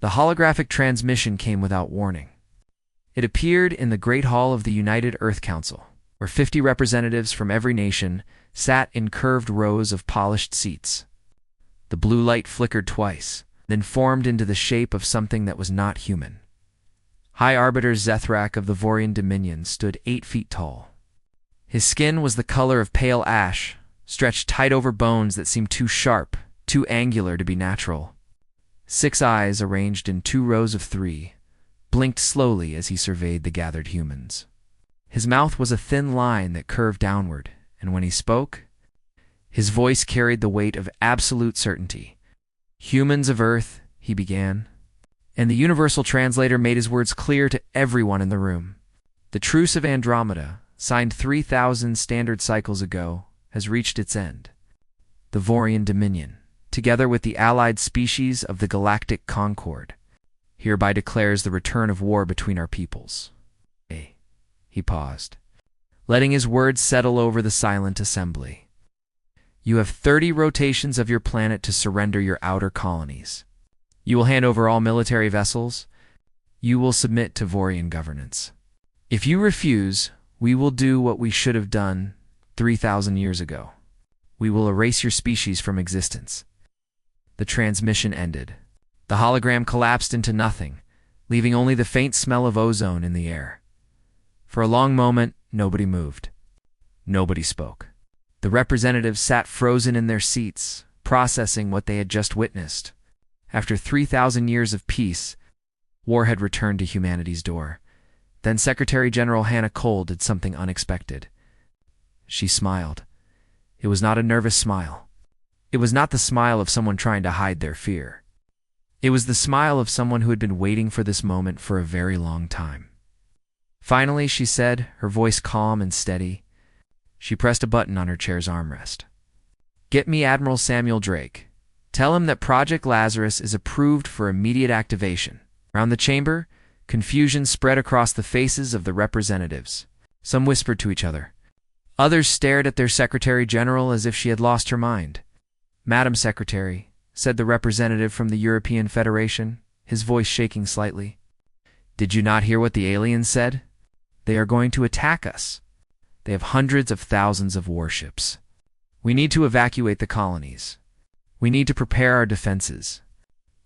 The holographic transmission came without warning. It appeared in the Great Hall of the United Earth Council, where 50 representatives from every nation sat in curved rows of polished seats. The blue light flickered twice, then formed into the shape of something that was not human. High Arbiter Zethrak of the Vorian Dominion stood 8 feet tall. His skin was the color of pale ash, stretched tight over bones that seemed too sharp, too angular to be natural. 6 eyes, arranged in 2 rows of 3, blinked slowly as he surveyed the gathered humans. His mouth was a thin line that curved downward, and when he spoke, his voice carried the weight of absolute certainty. "Humans of Earth," he began, and the universal translator made his words clear to everyone in the room. "The Truce of Andromeda, signed 3,000 standard cycles ago, has reached its end. The Vorian Dominion, together with the allied species of the Galactic Concord, hereby declares the return of war between our peoples." He paused, letting his words settle over the silent assembly. "You have 30 rotations of your planet to surrender your outer colonies. You will hand over all military vessels. You will submit to Vorian governance. If you refuse, we will do what we should have done 3,000 years ago. We will erase your species from existence." The transmission ended. The hologram collapsed into nothing, leaving only the faint smell of ozone in the air. For a long moment, nobody moved. Nobody spoke. The representatives sat frozen in their seats, processing what they had just witnessed. After 3,000 years of peace, war had returned to humanity's door. Then Secretary General Hannah Cole did something unexpected. She smiled. It was not a nervous smile. It was not the smile of someone trying to hide their fear. It was the smile of someone who had been waiting for this moment for a very long time. Finally, she said, her voice calm and steady. She pressed a button on her chair's armrest. "Get me Admiral Samuel Drake. Tell him that Project Lazarus is approved for immediate activation." Around the chamber, confusion spread across the faces of the representatives. Some whispered to each other. Others stared at their Secretary General as if she had lost her mind. "Madam Secretary," said the representative from the European Federation, his voice shaking slightly. "Did you not hear what the aliens said? They are going to attack us. They have hundreds of thousands of warships. We need to evacuate the colonies. We need to prepare our defenses.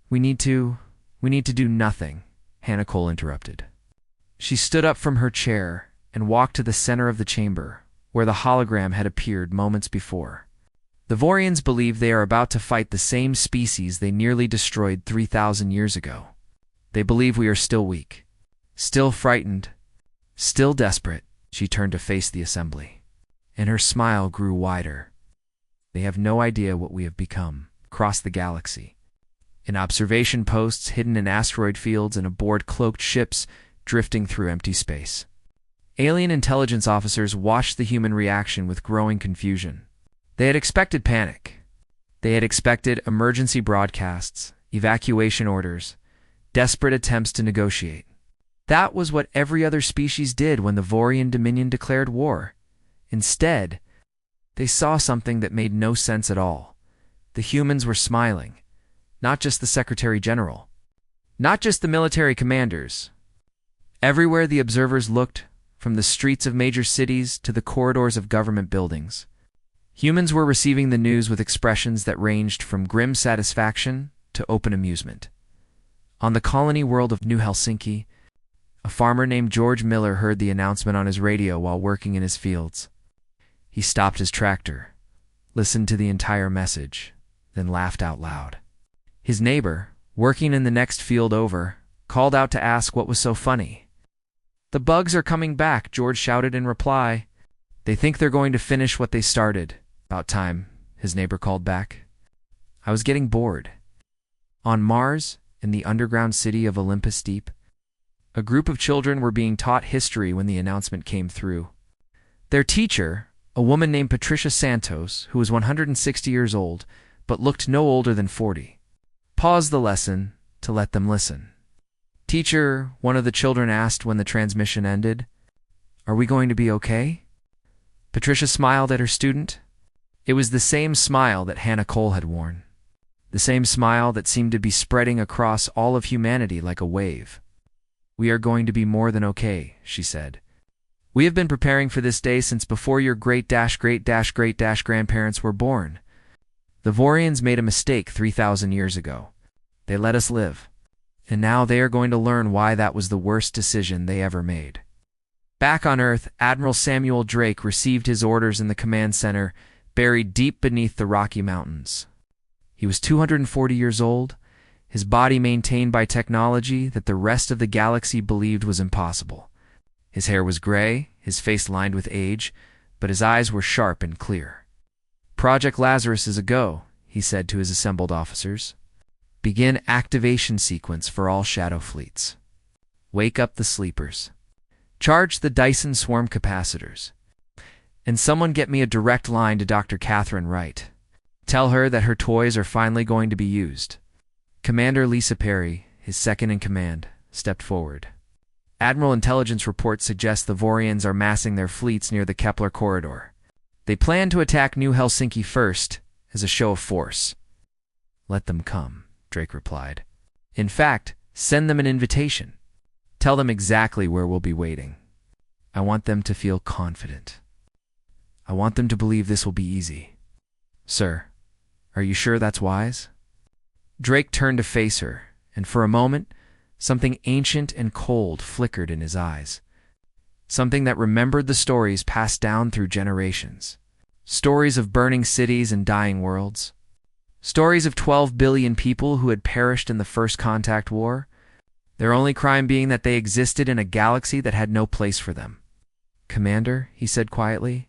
We need to do nothing," Hannah Cole interrupted. She stood up from her chair and walked to the center of the chamber, where the hologram had appeared moments before. "The Vorians believe they are about to fight the same species they nearly destroyed 3,000 years ago. They believe we are still weak, still frightened, still desperate." She turned to face the assembly, and her smile grew wider. "They have no idea what we have become across the galaxy. In observation posts hidden in asteroid fields and aboard cloaked ships drifting through empty space." Alien intelligence officers watched the human reaction with growing confusion. They had expected panic. They had expected emergency broadcasts, evacuation orders, desperate attempts to negotiate. That was what every other species did when the Vorian Dominion declared war. Instead, they saw something that made no sense at all. The humans were smiling. Not just the Secretary General. Not just the military commanders. Everywhere the observers looked, from the streets of major cities to the corridors of government buildings, humans were receiving the news with expressions that ranged from grim satisfaction to open amusement. On the colony world of New Helsinki, a farmer named George Miller heard the announcement on his radio while working in his fields. He stopped his tractor, listened to the entire message, then laughed out loud. His neighbor, working in the next field over, called out to ask what was so funny. "The bugs are coming back," George shouted in reply. "They think they're going to finish what they started." "About time," his neighbor called back. "I was getting bored." On Mars, in the underground city of Olympus Deep, a group of children were being taught history when the announcement came through. Their teacher, a woman named Patricia Santos, who was 160 years old, but looked no older than 40, paused the lesson to let them listen. "Teacher," one of the children asked when the transmission ended, "are we going to be okay?" Patricia smiled at her student. It was the same smile that Hannah Cole had worn. the same smile that seemed to be spreading across all of humanity like a wave. "We are going to be more than okay," she said. "We have been preparing for this day since before your great-great-great-grandparents were born. The Vorians made a mistake 3,000 years ago. They let us live. And now they are going to learn why that was the worst decision they ever made." Back on Earth, Admiral Samuel Drake received his orders in the command center, buried deep beneath the Rocky Mountains. He was 240 years old, his body maintained by technology that the rest of the galaxy believed was impossible. His hair was gray, his face lined with age, but his eyes were sharp and clear. "Project Lazarus is a go," he said to his assembled officers. "Begin activation sequence for all shadow fleets. Wake up the sleepers. Charge the Dyson swarm capacitors. And someone get me a direct line to Dr. Catherine Wright. Tell her that her toys are finally going to be used." Commander Lisa Perry, his second in command, stepped forward. "Admiral intelligence reports suggest the Vorians are massing their fleets near the Kepler corridor. They plan to attack New Helsinki first, as a show of force." "Let them come," Drake replied. "In fact, send them an invitation. Tell them exactly where we'll be waiting. I want them to feel confident. I want them to believe this will be easy." "Sir, are you sure that's wise?" Drake turned to face her, and for a moment, something ancient and cold flickered in his eyes. Something that remembered the stories passed down through generations. Stories of burning cities and dying worlds. Stories of 12 billion people who had perished in the First Contact War, their only crime being that they existed in a galaxy that had no place for them. "Commander," he said quietly,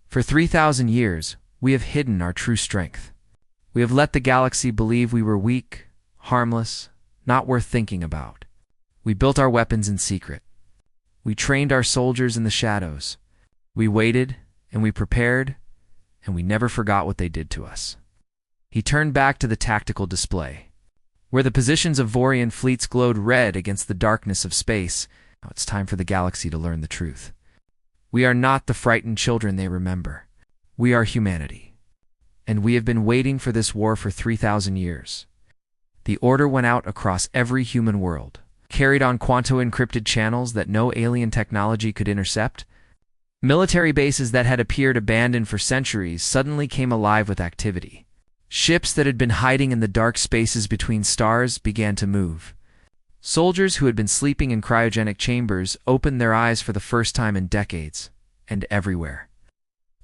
"for 3,000 years, we have hidden our true strength. We have let the galaxy believe we were weak, harmless, not worth thinking about. We built our weapons in secret. We trained our soldiers in the shadows. We waited, and we prepared, and we never forgot what they did to us." He turned back to the tactical display, where the positions of Vorian fleets glowed red against the darkness of space. Now it's time for the galaxy to learn the truth. We are not the frightened children they remember. We are humanity. And we have been waiting for this war for 3,000 years. The order went out across every human world, carried on quanto-encrypted channels that no alien technology could intercept. Military bases that had appeared abandoned for centuries suddenly came alive with activity. Ships that had been hiding in the dark spaces between stars began to move. Soldiers who had been sleeping in cryogenic chambers opened their eyes for the first time in decades, and everywhere.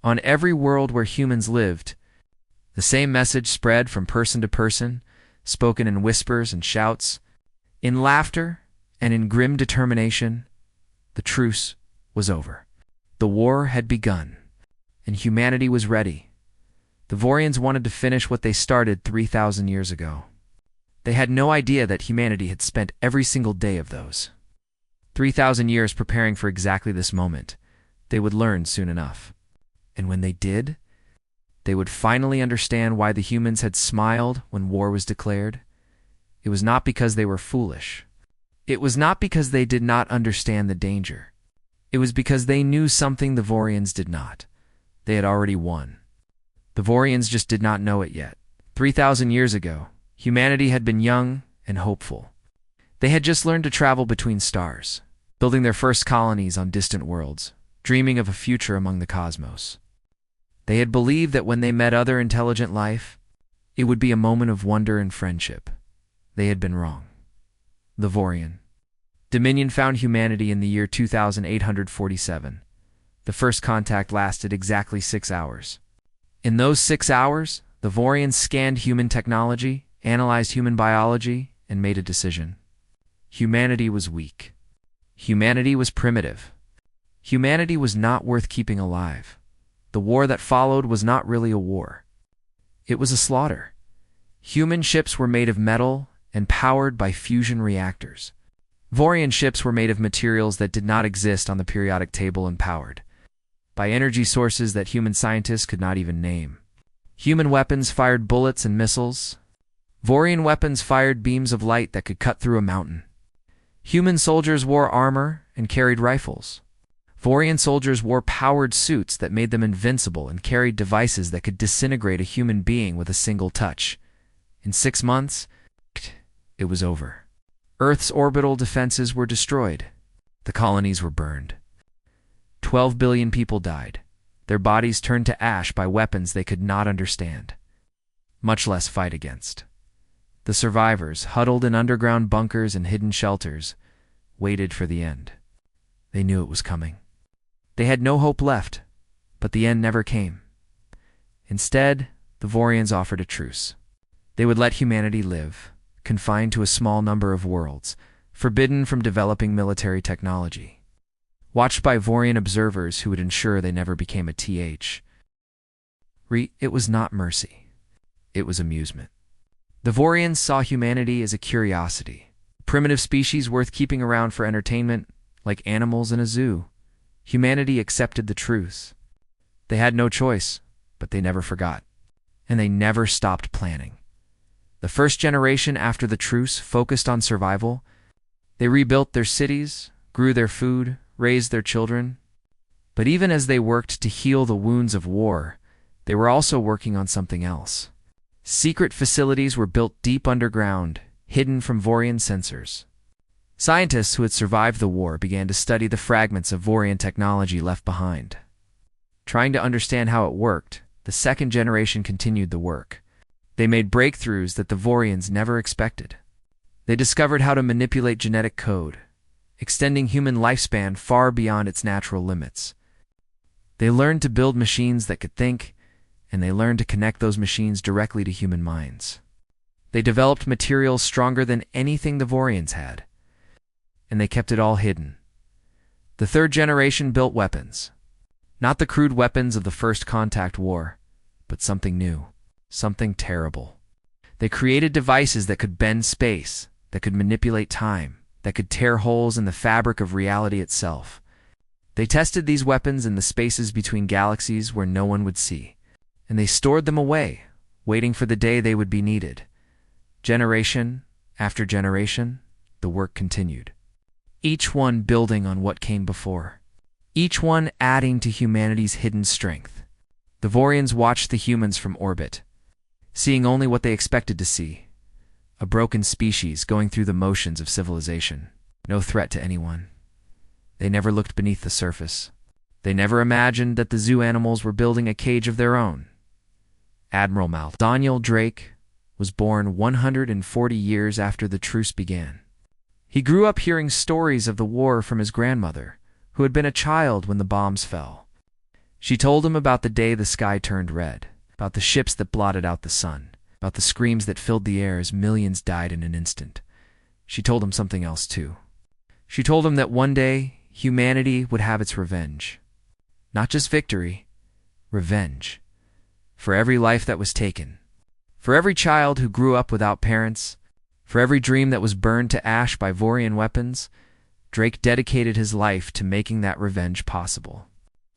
On every world where humans lived, the same message spread from person to person, spoken in whispers and shouts, in laughter and in grim determination. The truce was over. The war had begun, and humanity was ready. The Vorians wanted to finish what they started 3,000 years ago. They had no idea that humanity had spent every single day of those 3,000 years preparing for exactly this moment. They would learn soon enough. And when they did, they would finally understand why the humans had smiled when war was declared. It was not because they were foolish. It was not because they did not understand the danger. It was because they knew something the Vorians did not. They had already won. The Vorians just did not know it yet. 3,000 years ago, humanity had been young and hopeful. They had just learned to travel between stars, building their first colonies on distant worlds, dreaming of a future among the cosmos. They had believed that when they met other intelligent life, it would be a moment of wonder and friendship. They had been wrong. The Vorian Dominion found humanity in the year 2847. The first contact lasted exactly 6 hours. In those 6 hours, the Vorians scanned human technology, analyzed human biology, and made a decision. Humanity was weak. Humanity was primitive. Humanity was not worth keeping alive. The war that followed was not really a war. It was a slaughter. Human ships were made of metal and powered by fusion reactors. Vorian ships were made of materials that did not exist on the periodic table and powered by energy sources that human scientists could not even name. Human weapons fired bullets and missiles. Vorian weapons fired beams of light that could cut through a mountain. Human soldiers wore armor and carried rifles. Vorian soldiers wore powered suits that made them invincible and carried devices that could disintegrate a human being with a single touch. In 6 months, it was over. Earth's orbital defenses were destroyed. The colonies were burned. 12 billion people died, their bodies turned to ash by weapons they could not understand, much less fight against. The survivors, huddled in underground bunkers and hidden shelters, waited for the end. They knew it was coming. They had no hope left, but the end never came. Instead, the Vorians offered a truce. They would let humanity live, confined to a small number of worlds, forbidden from developing military technology. Watched by Vorian observers who would ensure they never became a TH. It was not mercy. It was amusement. The Vorians saw humanity as a curiosity, a primitive species worth keeping around for entertainment, like animals in a zoo. Humanity accepted the truth. They had no choice, but they never forgot. And they never stopped planning. The first generation after the truce focused on survival. They rebuilt their cities, grew their food, raised their children. But even as they worked to heal the wounds of war, they were also working on something else. Secret facilities were built deep underground, hidden from Vorian sensors. Scientists who had survived the war began to study the fragments of Vorian technology left behind. Trying to understand how it worked, the second generation continued the work. They made breakthroughs that the Vorians never expected. They discovered how to manipulate genetic code, extending human lifespan far beyond its natural limits. They learned to build machines that could think, and they learned to connect those machines directly to human minds. They developed materials stronger than anything the Vorians had, and they kept it all hidden. The third generation built weapons. Not the crude weapons of the First Contact War, but something new, something terrible. They created devices that could bend space, that could manipulate time, that could tear holes in the fabric of reality itself. They tested these weapons in the spaces between galaxies where no one would see, and they stored them away, waiting for the day they would be needed. Generation after generation, the work continued. Each one building on what came before. Each one adding to humanity's hidden strength. The Vorians watched the humans from orbit, seeing only what they expected to see. A broken species going through the motions of civilization. No threat to anyone. They never looked beneath the surface. They never imagined that the zoo animals were building a cage of their own. Admiral Daniel Drake was born 140 years after the truce began. He grew up hearing stories of the war from his grandmother, who had been a child when the bombs fell. She told him about the day the sky turned red, about the ships that blotted out the sun, about the screams that filled the air as millions died in an instant. She told him something else too. She told him that one day humanity would have its revenge. Not just victory, revenge. For every life that was taken. For every child who grew up without parents. For every dream that was burned to ash by Vorian weapons. Drake dedicated his life to making that revenge possible.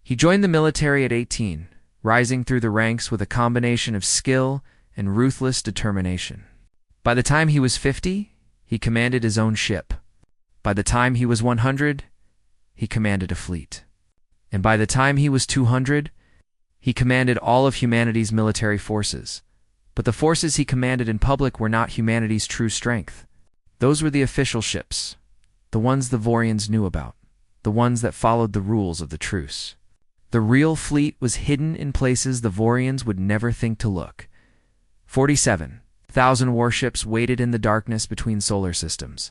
He joined the military at 18, rising through the ranks with a combination of skill and ruthless determination. By the time he was 50, he commanded his own ship. By the time he was 100, he commanded a fleet. And by the time he was 200, he commanded all of humanity's military forces. But the forces he commanded in public were not humanity's true strength. Those were the official ships, the ones the Vorians knew about, the ones that followed the rules of the truce. The real fleet was hidden in places the Vorians would never think to look. 47,000 warships waited in the darkness between solar systems.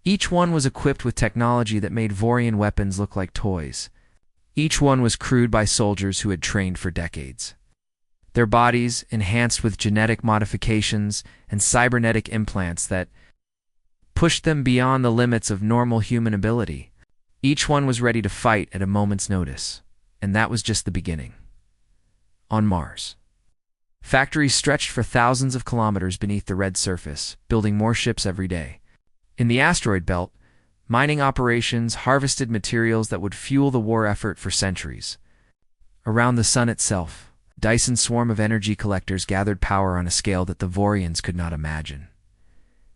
Each one was equipped with technology that made Vorian weapons look like toys. Each one was crewed by soldiers who had trained for decades. Their bodies enhanced with genetic modifications and cybernetic implants that pushed them beyond the limits of normal human ability. Each one was ready to fight at a moment's notice, and that was just the beginning. On Mars, factories stretched for thousands of kilometers beneath the red surface, building more ships every day. In the asteroid belt, mining operations harvested materials that would fuel the war effort for centuries. Around the sun itself, a Dyson swarm of energy collectors gathered power on a scale that the Vorians could not imagine.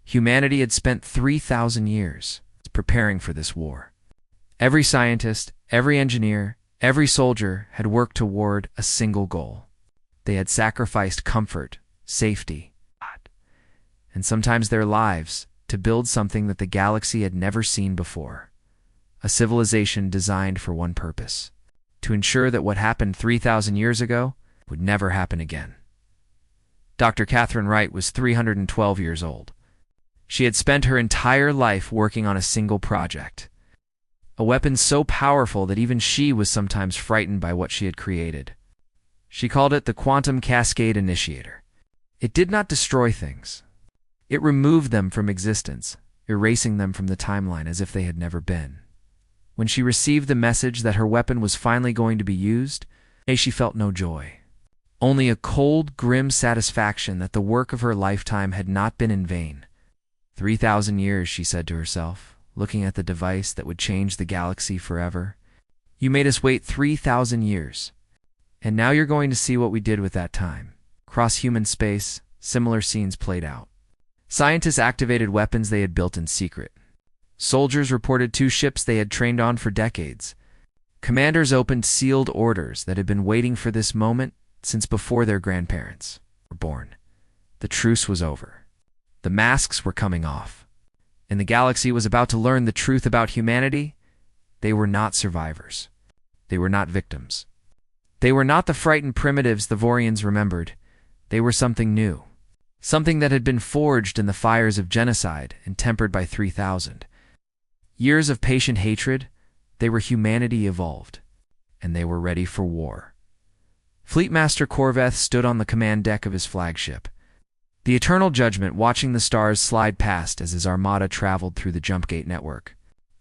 Humanity had spent 3,000 years preparing for this war. Every scientist, every engineer, every soldier had worked toward a single goal. They had sacrificed comfort, safety, and sometimes their lives, to build something that the galaxy had never seen before. A civilization designed for one purpose: to ensure that what happened 3,000 years ago would never happen again. Dr. Catherine Wright was 312 years old. She had spent her entire life working on a single project, a weapon so powerful that even she was sometimes frightened by what she had created. She called it the Quantum Cascade Initiator. It did not destroy things. It removed them from existence, erasing them from the timeline as if they had never been. When she received the message that her weapon was finally going to be used, she felt no joy. Only a cold, grim satisfaction that the work of her lifetime had not been in vain. 3,000 years, she said to herself, looking at the device that would change the galaxy forever. You made us wait 3,000 years. And now you're going to see what we did with that time. Across human space, similar scenes played out. Scientists activated weapons they had built in secret. Soldiers reported 2 ships they had trained on for decades. Commanders opened sealed orders that had been waiting for this moment since before their grandparents were born. The truce was over. The masks were coming off, and the galaxy was about to learn the truth about humanity. They were not survivors. They were not victims. They were not the frightened primitives the Vorians remembered. They were something new, something that had been forged in the fires of genocide and tempered by 3,000 years of patient hatred. They were humanity evolved, and they were ready for war. Fleetmaster Corveth stood on the command deck of his flagship, the Eternal Judgment, watching the stars slide past as his armada traveled through the Jumpgate network.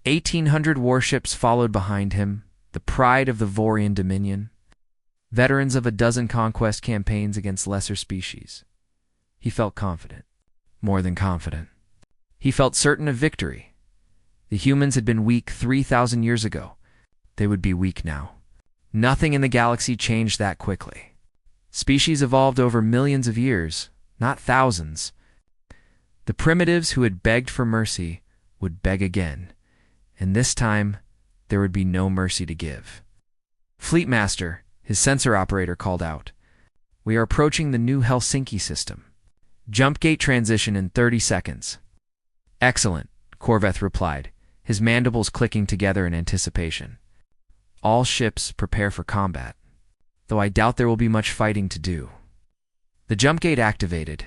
1,800 warships followed behind him, the pride of the Vorian Dominion, veterans of a dozen conquest campaigns against lesser species. He felt confident, more than confident. He felt certain of victory. The humans had been weak 3,000 years ago. They would be weak now. Nothing in the galaxy changed that quickly. Species evolved over millions of years, not thousands. The primitives who had begged for mercy would beg again, and this time there would be no mercy to give. Fleetmaster, his sensor operator, called out, "We are approaching the new Helsinki system. Jumpgate transition in 30 seconds. Excellent, Corveth replied, his mandibles clicking together in anticipation. All ships prepare for combat, though I doubt there will be much fighting to do. The Jumpgate activated,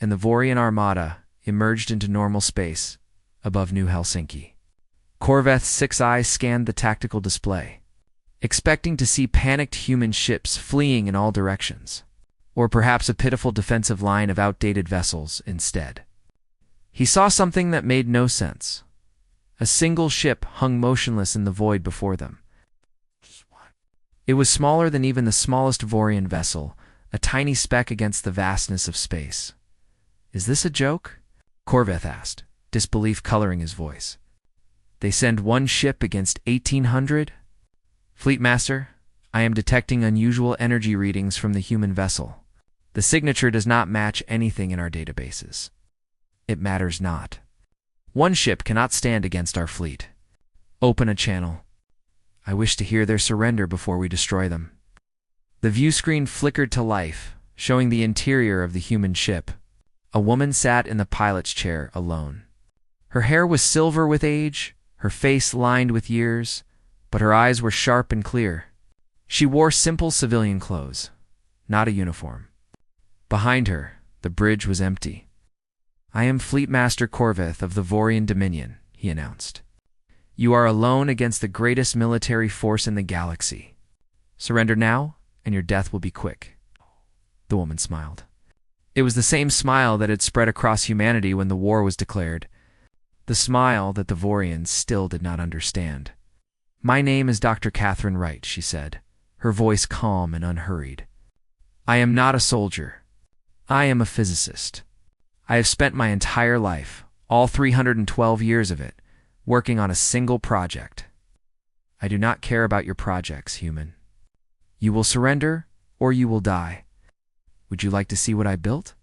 and the Vorian armada emerged into normal space above New Helsinki. Corveth's 6 eyes scanned the tactical display, expecting to see panicked human ships fleeing in all directions, or perhaps a pitiful defensive line of outdated vessels instead. He saw something that made no sense. A single ship hung motionless in the void before them. It was smaller than even the smallest Vorian vessel, a tiny speck against the vastness of space. "Is this a joke?" Corveth asked, disbelief coloring his voice. "They send one ship against 1,800? Fleetmaster, I am detecting unusual energy readings from the human vessel. The signature does not match anything in our databases." "It matters not. One ship cannot stand against our fleet. Open a channel. I wish to hear their surrender before we destroy them." The view screen flickered to life, showing the interior of the human ship. A woman sat in the pilot's chair alone. Her hair was silver with age, her face lined with years, but her eyes were sharp and clear. She wore simple civilian clothes, not a uniform. Behind her, the bridge was empty. "I am Fleetmaster Corveth of the Vorian Dominion," he announced. "You are alone against the greatest military force in the galaxy. Surrender now, and your death will be quick." The woman smiled. It was the same smile that had spread across humanity when the war was declared, the smile that the Vorians still did not understand. "My name is Dr. Catherine Wright," she said, her voice calm and unhurried. "I am not a soldier. I am a physicist. I have spent my entire life, all 312 years of it, working on a single project. I do not care about your projects, human. You will surrender, or you will die. Would you like to see what I built?"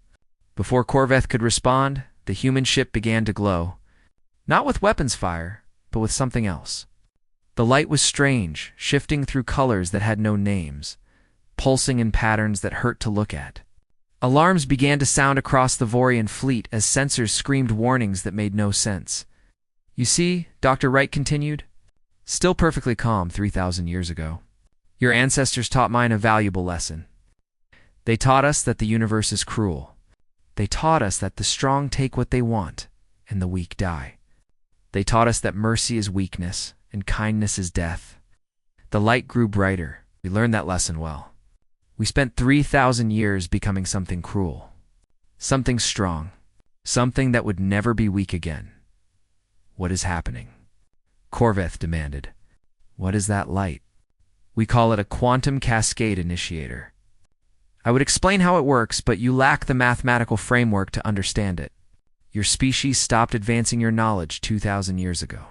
Before Corveth could respond, the human ship began to glow, not with weapons fire, but with something else. The light was strange, shifting through colors that had no names, pulsing in patterns that hurt to look at. Alarms began to sound across the Vorian fleet as sensors screamed warnings that made no sense. "You see," Dr. Wright continued, still perfectly calm 3,000 years ago, "your ancestors taught mine a valuable lesson. They taught us that the universe is cruel. They taught us that the strong take what they want and the weak die. They taught us that mercy is weakness and kindness is death." The light grew brighter. We learned that lesson well. We spent 3,000 years becoming something cruel, something strong, something that would never be weak again. "What is happening?" Corveth demanded. "What is that light?" "We call it a quantum cascade initiator. I would explain how it works, but you lack the mathematical framework to understand it. Your species stopped advancing your knowledge 2,000 years ago.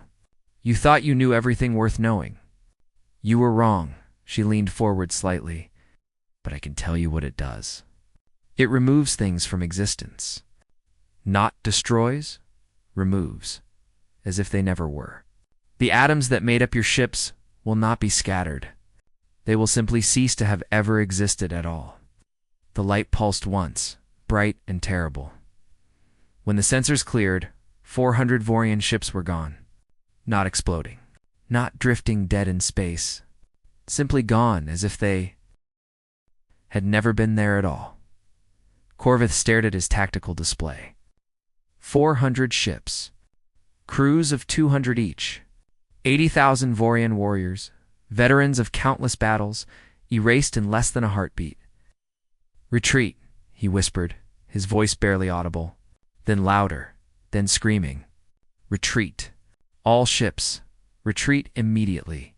You thought you knew everything worth knowing. You were wrong." She leaned forward slightly. "But I can tell you what it does. It removes things from existence. Not destroys, removes, as if they never were. The atoms that made up your ships will not be scattered. They will simply cease to have ever existed at all." The light pulsed once, bright and terrible. When the sensors cleared, 400 Vorian ships were gone. Not exploding, not drifting dead in space, simply gone as if they had never been there at all. Corveth stared at his tactical display. 400 ships, crews of 200 each, 80,000 Vorian warriors, veterans of countless battles, erased in less than a heartbeat. "Retreat," he whispered, his voice barely audible, then louder, then screaming. "Retreat. All ships, retreat immediately."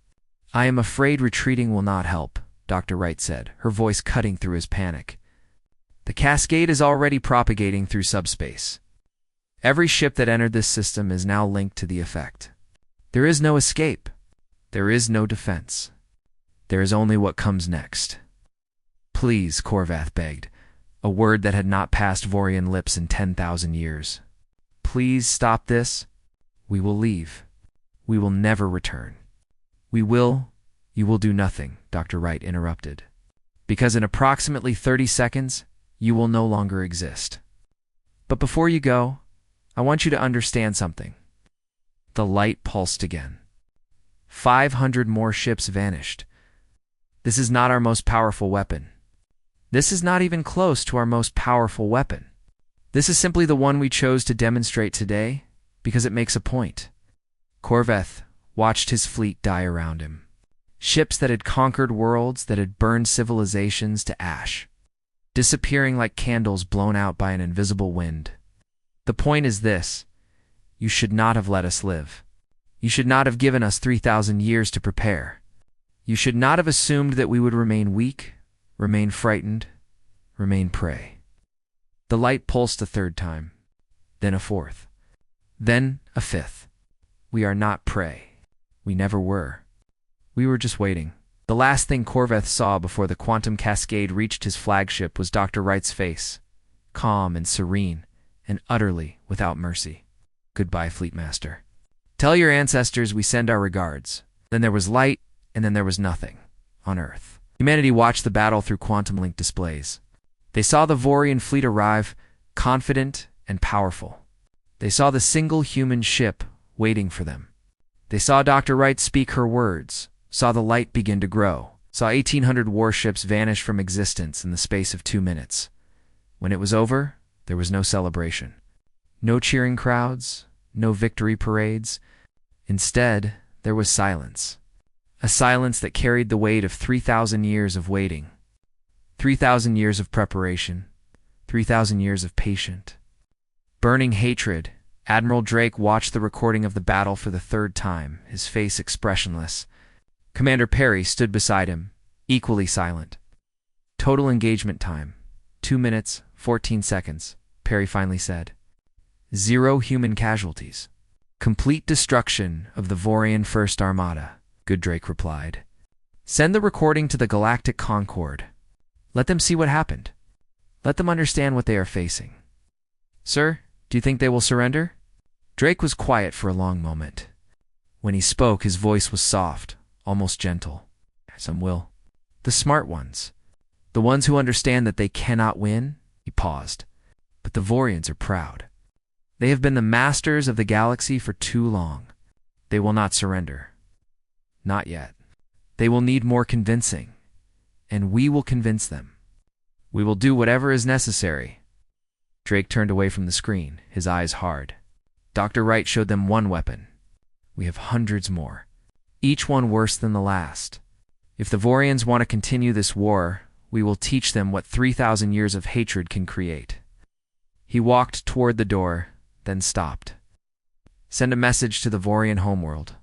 "I am afraid retreating will not help," Dr. Wright said, her voice cutting through his panic. "The cascade is already propagating through subspace. Every ship that entered this system is now linked to the effect. There is no escape. There is no defense. There is only what comes next." "Please," Corvath begged, a word that had not passed Vorian lips in 10,000 years. "Please stop this. We will leave. We will never return." "You will do nothing," Dr. Wright interrupted. "Because in approximately 30 seconds, you will no longer exist. But before you go, I want you to understand something." The light pulsed again. 500 more ships vanished. "This is not our most powerful weapon. This is not even close to our most powerful weapon. This is simply the one we chose to demonstrate today because it makes a point." Corveth watched his fleet die around him. Ships that had conquered worlds, that had burned civilizations to ash, disappearing like candles blown out by an invisible wind. "The point is this: you should not have let us live. You should not have given us 3,000 years to prepare. You should not have assumed that we would remain weak, remain frightened, remain prey." The light pulsed a third time, then a fourth, then a fifth. "We are not prey. We never were. We were just waiting." The last thing Corveth saw before the quantum cascade reached his flagship was Dr. Wright's face, calm and serene, and utterly without mercy. "Goodbye, Fleetmaster. Tell your ancestors we send our regards." Then there was light, and then there was nothing on Earth. Humanity watched the battle through quantum-link displays. They saw the Vorian fleet arrive, confident and powerful. They saw the single human ship waiting for them. They saw Dr. Wright speak her words, saw the light begin to grow, saw 1,800 warships vanish from existence in the space of 2 minutes. When it was over, there was no celebration. No cheering crowds, no victory parades. Instead, there was silence. A silence that carried the weight of 3,000 years of waiting. 3,000 years of preparation. 3,000 years of patient. Burning hatred, Admiral Drake watched the recording of the battle for the third time, his face expressionless. Commander Perry stood beside him, equally silent. "Total engagement time, 2 minutes, 14 seconds, Perry finally said. "0 human casualties. Complete destruction of the Vorian First Armada," Gooddrake replied. "Send the recording to the Galactic Concord. Let them see what happened. Let them understand what they are facing." "Sir, do you think they will surrender?" Drake was quiet for a long moment. When he spoke, his voice was soft, almost gentle. "Some will. The smart ones. The ones who understand that they cannot win, paused. But the Vorians are proud. They have been the masters of the galaxy for too long. They will not surrender. Not yet. They will need more convincing, and we will convince them. We will do whatever is necessary. Drake turned away from the screen, his eyes hard. Dr. Wright showed them one weapon. We have hundreds more, each one worse than the last. If the Vorians want to continue this war, we will teach them what 3,000 years of hatred can create. He walked toward the door, then stopped. Send a message to the Vorian homeworld.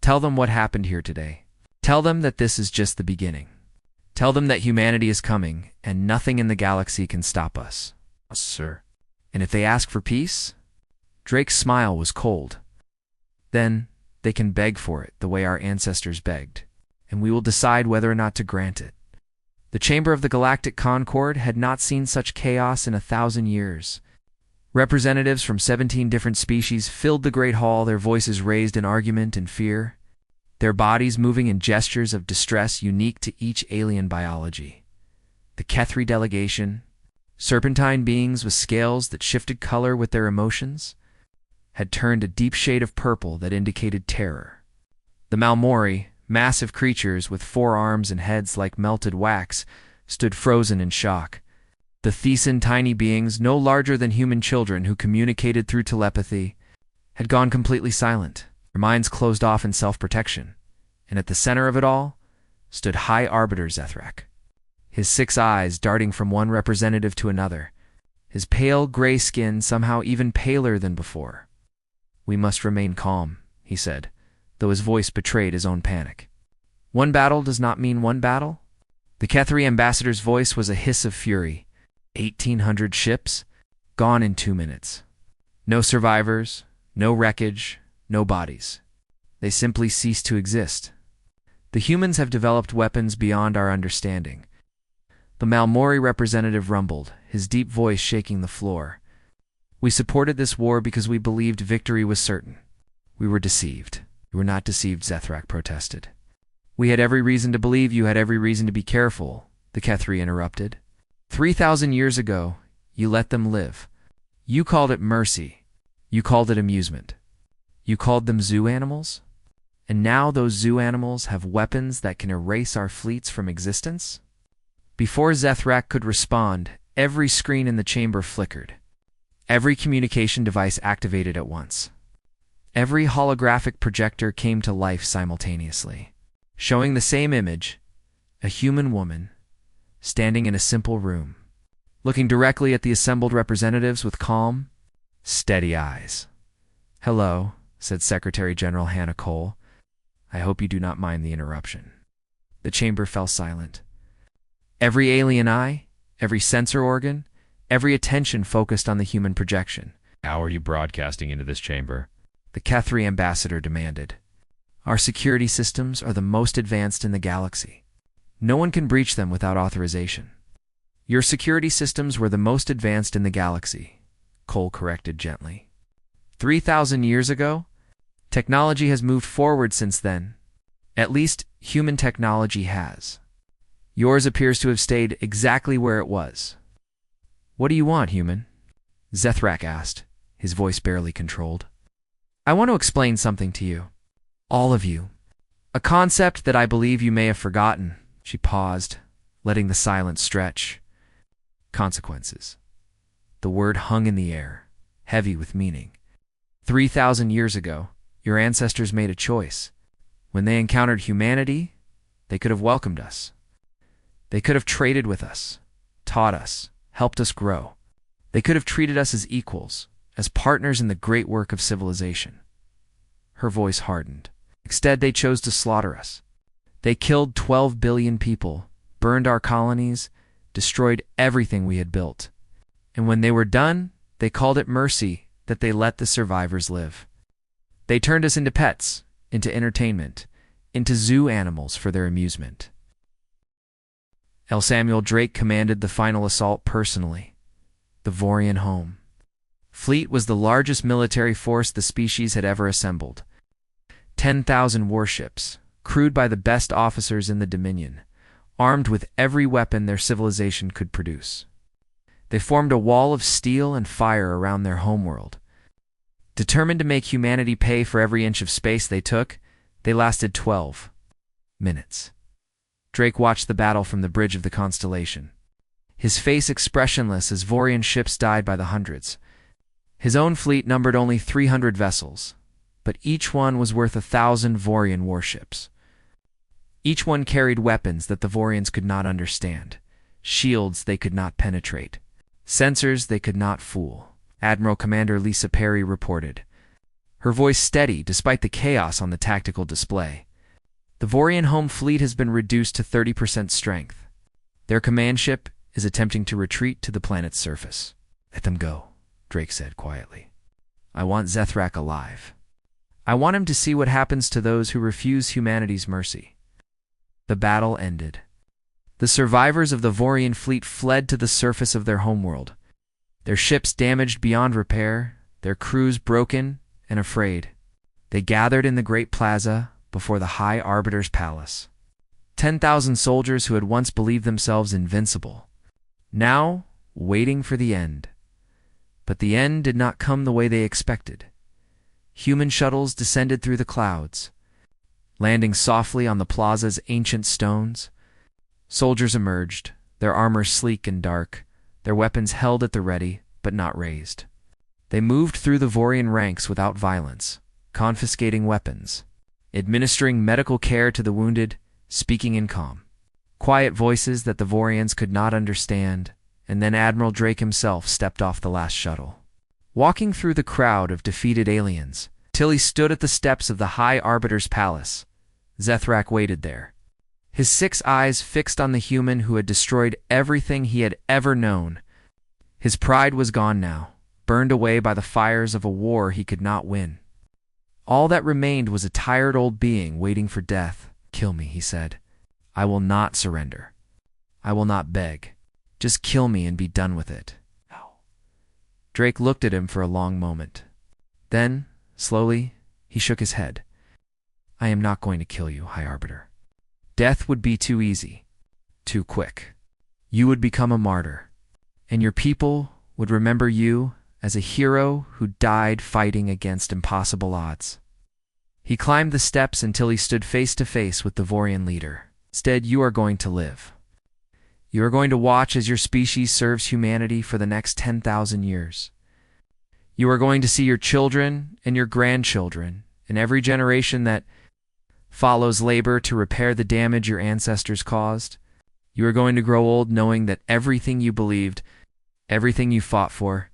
Tell them what happened here today. Tell them that this is just the beginning. Tell them that humanity is coming, and nothing in the galaxy can stop us. Sir. And if they ask for peace? Drake's smile was cold. Then they can beg for it the way our ancestors begged, and we will decide whether or not to grant it. The chamber of the Galactic Concord had not seen such chaos in 1,000 years. Representatives from 17 different species filled the great hall, their voices raised in argument and fear, their bodies moving in gestures of distress unique to each alien biology. The Kethri delegation, serpentine beings with scales that shifted color with their emotions, had turned a deep shade of purple that indicated terror. The Malmori, massive creatures with 4 arms and heads like melted wax, stood frozen in shock. The Thesan tiny beings, no larger than human children who communicated through telepathy, had gone completely silent, their minds closed off in self-protection. And at the center of it all stood High Arbiter Zethrak, his 6 eyes darting from one representative to another, his pale gray skin somehow even paler than before. "We must remain calm," he said, though his voice betrayed his own panic. "One battle does not mean one battle." The Kethri ambassador's voice was a hiss of fury. 1,800 ships, gone in 2 minutes. No survivors, no wreckage, no bodies. They simply ceased to exist. The humans have developed weapons beyond our understanding. The Malmori representative rumbled, his deep voice shaking the floor. "We supported this war because we believed victory was certain. We were deceived." "You were not deceived," Zethrak protested. "We had every reason to believe you had every reason to be careful," the Kethri interrupted. 3,000 years ago, you let them live. You called it mercy. You called it amusement. You called them zoo animals? And now those zoo animals have weapons that can erase our fleets from existence?" Before Zethrak could respond, every screen in the chamber flickered. Every communication device activated at once. Every holographic projector came to life simultaneously, showing the same image, a human woman, standing in a simple room, looking directly at the assembled representatives with calm, steady eyes. "Hello," said Secretary General Hannah Cole. "I hope you do not mind the interruption." The chamber fell silent. Every alien eye, every sensor organ, every attention focused on the human projection. "How are you broadcasting into this chamber?" the Kethri ambassador demanded. "Our security systems are the most advanced in the galaxy. No one can breach them without authorization." "Your security systems were the most advanced in the galaxy," Cole corrected gently. 3,000 years ago? Technology has moved forward since then. At least, human technology has. Yours appears to have stayed exactly where it was. "What do you want, human?" Zethrak asked, his voice barely controlled. "I want to explain something to you. All of you. A concept that I believe you may have forgotten." She paused, letting the silence stretch. Consequences. The word hung in the air, heavy with meaning. 3,000 years ago, your ancestors made a choice. When they encountered humanity, they could have welcomed us. They could have traded with us, taught us, helped us grow. They could have treated us as equals, as partners in the great work of civilization. Her voice hardened. Instead, they chose to slaughter us. They killed 12 billion people, burned our colonies, destroyed everything we had built. And when they were done, they called it mercy that they let the survivors live. They turned us into pets, into entertainment, into zoo animals for their amusement. L. Samuel Drake commanded the final assault personally. The Vorian home. Fleet was the largest military force the species had ever assembled. 10,000 warships, crewed by the best officers in the Dominion, armed with every weapon their civilization could produce. They formed a wall of steel and fire around their homeworld. Determined to make humanity pay for every inch of space they took, they lasted 12 minutes. Drake watched the battle from the bridge of the constellation, his face expressionless as Vorian ships died by the hundreds. His own fleet numbered only 300 vessels, but each one was worth 1,000 Vorian warships. Each one carried weapons that the Vorians could not understand, shields they could not penetrate, sensors they could not fool, Admiral Commander Lisa Perry reported, her voice steady despite the chaos on the tactical display. The Vorian home fleet has been reduced to 30% strength. Their command ship is attempting to retreat to the planet's surface. Let them go, Drake said quietly. I want Zethrak alive. I want him to see what happens to those who refuse humanity's mercy. The battle ended. The survivors of the Vorian fleet fled to the surface of their homeworld, their ships damaged beyond repair, their crews broken and afraid. They gathered in the great plaza before the High Arbiter's palace. 10,000 soldiers who had once believed themselves invincible, now waiting for the end. But the end did not come the way they expected. Human shuttles descended through the clouds, landing softly on the plaza's ancient stones. Soldiers emerged, their armor sleek and dark, their weapons held at the ready, but not raised. They moved through the Vorian ranks without violence, confiscating weapons, administering medical care to the wounded, speaking in calm, quiet voices that the Vorians could not understand, and then Admiral Drake himself stepped off the last shuttle. Walking through the crowd of defeated aliens, till he stood at the steps of the High Arbiter's palace, Zethrak waited there, his 6 eyes fixed on the human who had destroyed everything he had ever known. His pride was gone now, burned away by the fires of a war he could not win. All that remained was a tired old being waiting for death. Kill me, he said. I will not surrender. I will not beg. Just kill me and be done with it. Drake looked at him for a long moment. Then, slowly, he shook his head. I am not going to kill you, High Arbiter. Death would be too easy, too quick. You would become a martyr, and your people would remember you as a hero who died fighting against impossible odds. He climbed the steps until he stood face to face with the Vorian leader. Instead, you are going to live. You are going to watch as your species serves humanity for the next 10,000 years. You are going to see your children and your grandchildren and every generation that follows labor to repair the damage your ancestors caused. You are going to grow old knowing that everything you believed, everything you fought for,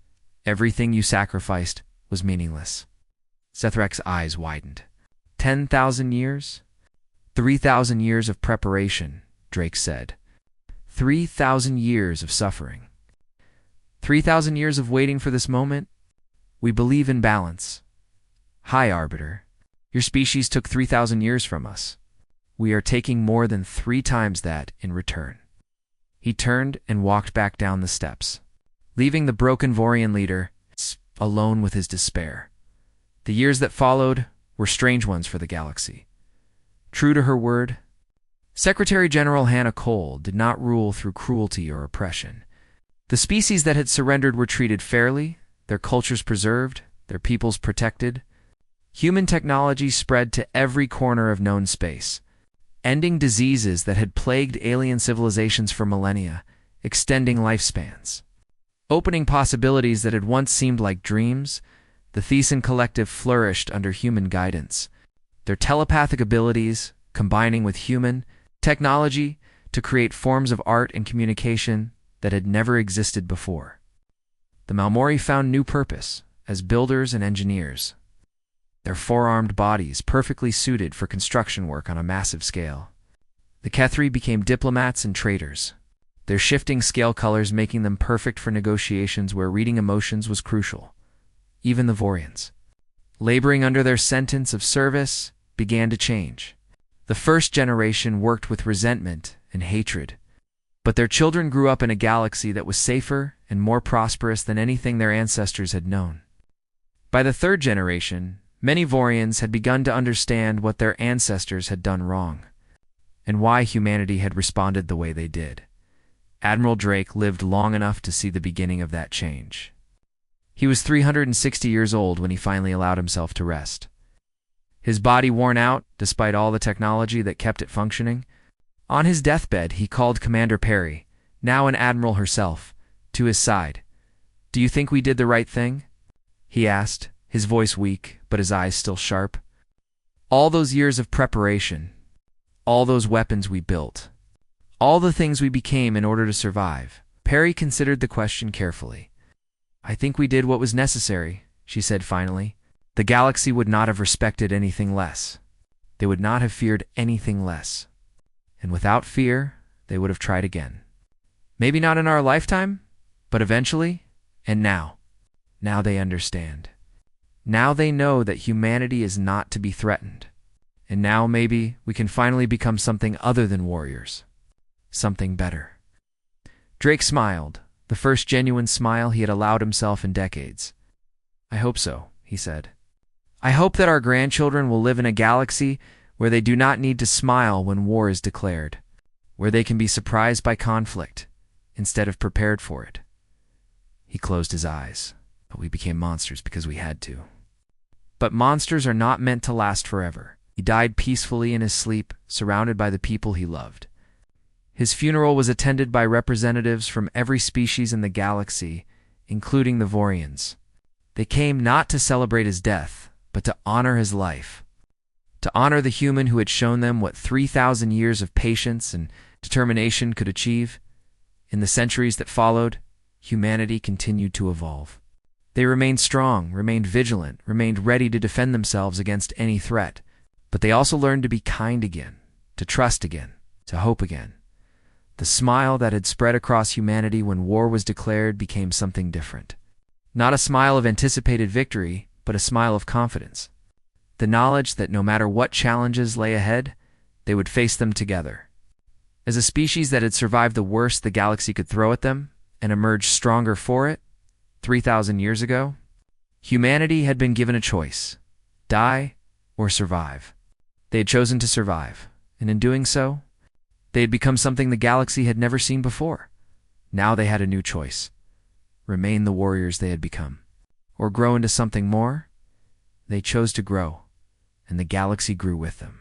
everything you sacrificed was meaningless. Zethrak's eyes widened. 10,000 years? 3,000 years of preparation, Drake said. 3,000 years of suffering. 3,000 years of waiting for this moment? We believe in balance. High Arbiter, your species took 3,000 years from us. We are taking more than 3 times that in return. He turned and walked back down the steps, leaving the broken Vorian leader alone with his despair. The years that followed were strange ones for the galaxy. True to her word, Secretary General Hannah Cole did not rule through cruelty or oppression. The species that had surrendered were treated fairly, their cultures preserved, their peoples protected. Human technology spread to every corner of known space, ending diseases that had plagued alien civilizations for millennia, extending lifespans, opening possibilities that had once seemed like dreams. The Thesan Collective flourished under human guidance, their telepathic abilities combining with human technology to create forms of art and communication that had never existed before. The Malmori found new purpose as builders and engineers, their 4-armed bodies perfectly suited for construction work on a massive scale. The Kethri became diplomats and traders, their shifting scale colors making them perfect for negotiations where reading emotions was crucial. Even the Vorians, laboring under their sentence of service, began to change. The first generation worked with resentment and hatred, but their children grew up in a galaxy that was safer and more prosperous than anything their ancestors had known. By the 3rd generation, many Vorians had begun to understand what their ancestors had done wrong, and why humanity had responded the way they did. Admiral Drake lived long enough to see the beginning of that change. He was 360 years old when he finally allowed himself to rest. His body worn out, despite all the technology that kept it functioning. On his deathbed, he called Commander Perry, now an admiral herself, to his side. "Do you think we did the right thing?" he asked, his voice weak, but his eyes still sharp. "All those years of preparation, all those weapons we built, all the things we became in order to survive." Perry considered the question carefully. "I think we did what was necessary," she said finally. "The galaxy would not have respected anything less. They would not have feared anything less. And without fear, they would have tried again. Maybe not in our lifetime, but eventually, and now. Now they understand. Now they know that humanity is not to be threatened. And now maybe we can finally become something other than warriors. Something better." Drake smiled, the first genuine smile he had allowed himself in decades. "I hope so," he said. "I hope that our grandchildren will live in a galaxy where they do not need to smile when war is declared, where they can be surprised by conflict instead of prepared for it." He closed his eyes, but we became monsters because we had to. But monsters are not meant to last forever. He died peacefully in his sleep, surrounded by the people he loved. His funeral was attended by representatives from every species in the galaxy, including the Vorians. They came not to celebrate his death, but to honor his life, to honor the human who had shown them what 3,000 years of patience and determination could achieve. In the centuries that followed, humanity continued to evolve. They remained strong, remained vigilant, remained ready to defend themselves against any threat. But they also learned to be kind again, to trust again, to hope again. The smile that had spread across humanity when war was declared became something different. Not a smile of anticipated victory, but a smile of confidence. The knowledge that no matter what challenges lay ahead, they would face them together. As a species that had survived the worst the galaxy could throw at them and emerged stronger for it, 3,000 years ago, humanity had been given a choice: die or survive. They had chosen to survive, and in doing so, they had become something the galaxy had never seen before. Now they had a new choice: remain the warriors they had become, or grow into something more. They chose to grow, and the galaxy grew with them.